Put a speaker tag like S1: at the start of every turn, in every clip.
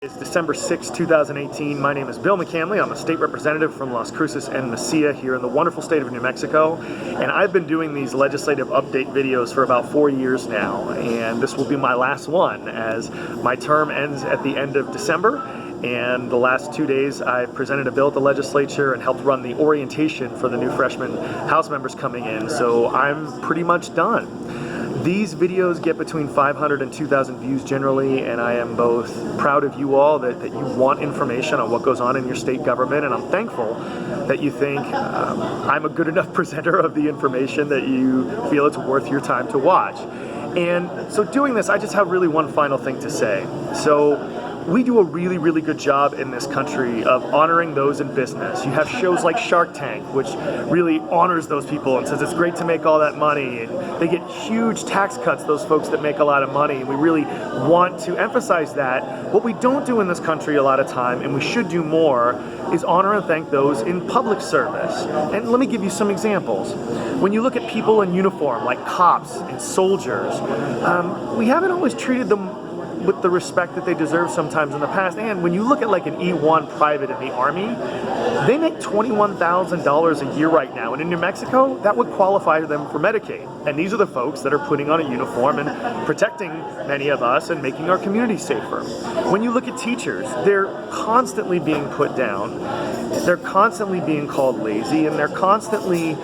S1: It's December 6, 2018. My name is Bill McCamley. I'm a state representative from Las Cruces and Mesilla here in the wonderful state of New Mexico. And I've been doing these legislative update videos for about 4 years now. And this will be my last one as my term ends at the end of December. And the last 2 days I presented a bill at the legislature and helped run the orientation for the new freshman House members coming in. So I'm pretty much done. These videos get between 500 and 2,000 views generally, and I am both proud of you all that you want information on what goes on in your state government, and I'm thankful that you think I'm a good enough presenter of the information that you feel it's worth your time to watch. And so doing this, I just have really one final thing to say. So we do a really good job in this country of honoring those in business. You have shows like Shark Tank, which really honors those people and says it's great to make all that money. And they get huge tax cuts, those folks that make a lot of money. And we really want to emphasize that. What we don't do in this country a lot of time, and we should do more, is honor and thank those in public service. And let me give you some examples. When you look at people in uniform, like cops and soldiers, we haven't always treated them with the respect that they deserve sometimes in the past. And when you look at like an E1 private in the Army, they make $21,000 a year right now. And in New Mexico, that would qualify them for Medicaid. And these are the folks that are putting on a uniform and protecting many of us and making our community safer. When you look at teachers, they're constantly being put down. They're constantly being called lazy, and they're constantly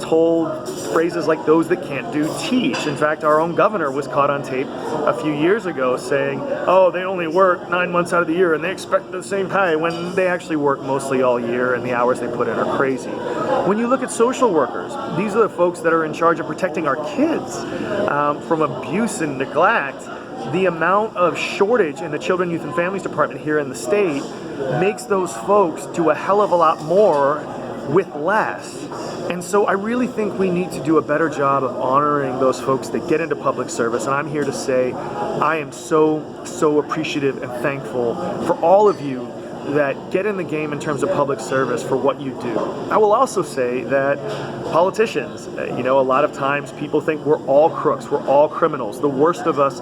S1: told phrases like "those that can't do teach." In fact, our own governor was caught on tape a few years ago saying, oh, they only work 9 months out of the year and they expect the same pay, when they actually work mostly all year and the hours they put in are crazy. When you look at social workers, these are the folks that are in charge of protecting our kids from abuse and neglect. The amount of shortage in the Children, Youth, and Families Department here in the state makes those folks do a hell of a lot more with less. And so I really think we need to do a better job of honoring those folks that get into public service. And I'm here to say I am so appreciative and thankful for all of you that get in the game in terms of public service for what you do. I will also say that politicians, a lot of times people think we're all crooks, we're all criminals. The worst of us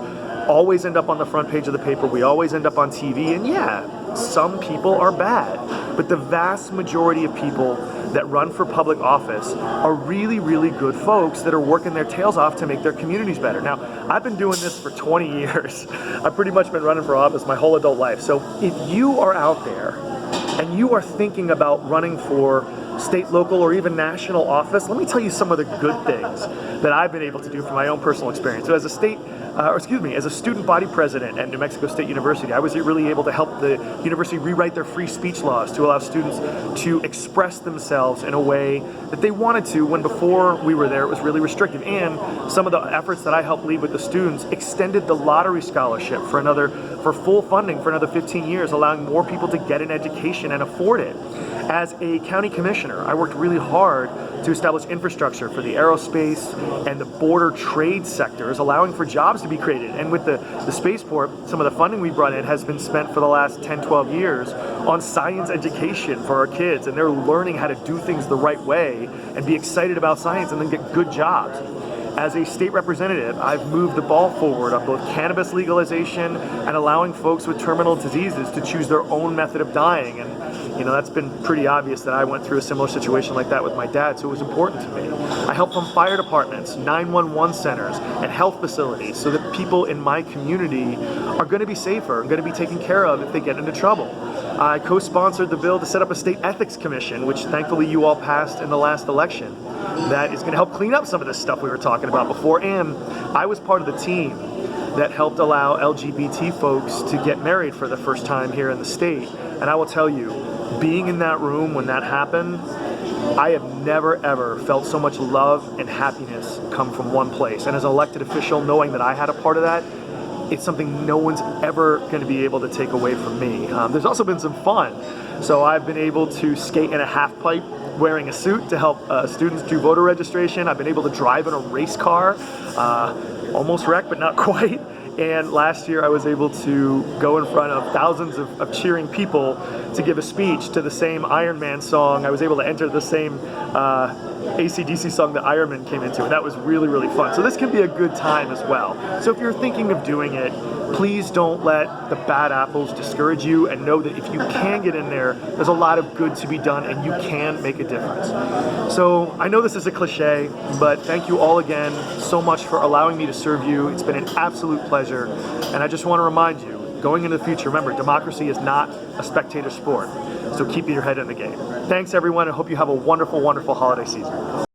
S1: always end up on the front page of the paper. We always end up on TV. And yeah, some people are bad, but the vast majority of people that run for public office are really good folks that are working their tails off to make their communities better. Now, I've been doing this for 20 years. I've pretty much been running for office my whole adult life. So if you are out there and you are thinking about running for state, local, or even national office, let me tell you some of the good things that I've been able to do from my own personal experience. So as a student body president at New Mexico State University, I was really able to help the university rewrite their free speech laws to allow students to express themselves in a way that they wanted to, when before we were there it was really restrictive. And some of the efforts that I helped lead with the students extended the lottery scholarship for full funding for another 15 years, allowing more people to get an education and afford it. As a county commissioner, I worked really hard to establish infrastructure for the aerospace and the border trade sectors, allowing for jobs to be created. And with the spaceport, some of the funding we brought in has been spent for the last 10, 12 years on science education for our kids, and they're learning how to do things the right way and be excited about science and then get good jobs. As a state representative, I've moved the ball forward on both cannabis legalization and allowing folks with terminal diseases to choose their own method of dying. And that's been pretty obvious that I went through a similar situation like that with my dad, so it was important to me. I helped from fire departments, 911 centers, and health facilities so that people in my community are going to be safer and going to be taken care of if they get into trouble. I co-sponsored the bill to set up a state ethics commission, which thankfully you all passed in the last election, that is going to help clean up some of this stuff we were talking about before. And I was part of the team that helped allow LGBT folks to get married for the first time here in the state. And I will tell you, being in that room when that happened, I have never ever felt so much love and happiness come from one place. And as an elected official, knowing that I had a part of that, it's something no one's ever going to be able to take away from me. There's also been some fun. So I've been able to skate in a half pipe wearing a suit to help students do voter registration. I've been able to drive in a race car, almost wrecked, but not quite. And last year I was able to go in front of thousands of cheering people to give a speech to the same Iron Man song. I was able to enter the same AC/DC song that Iron Man came into, and that was really fun. So this can be a good time as well. So if you're thinking of doing it, Please don't let the bad apples discourage you, and know that if you can get in there, there's a lot of good to be done and you can make a difference. So I know this is a cliche, but thank you all again so much for allowing me to serve you. It's been an absolute pleasure, and I just want to remind you, going into the future, remember, democracy is not a spectator sport, so keep your head in the game. Thanks everyone, I hope you have a wonderful, wonderful holiday season.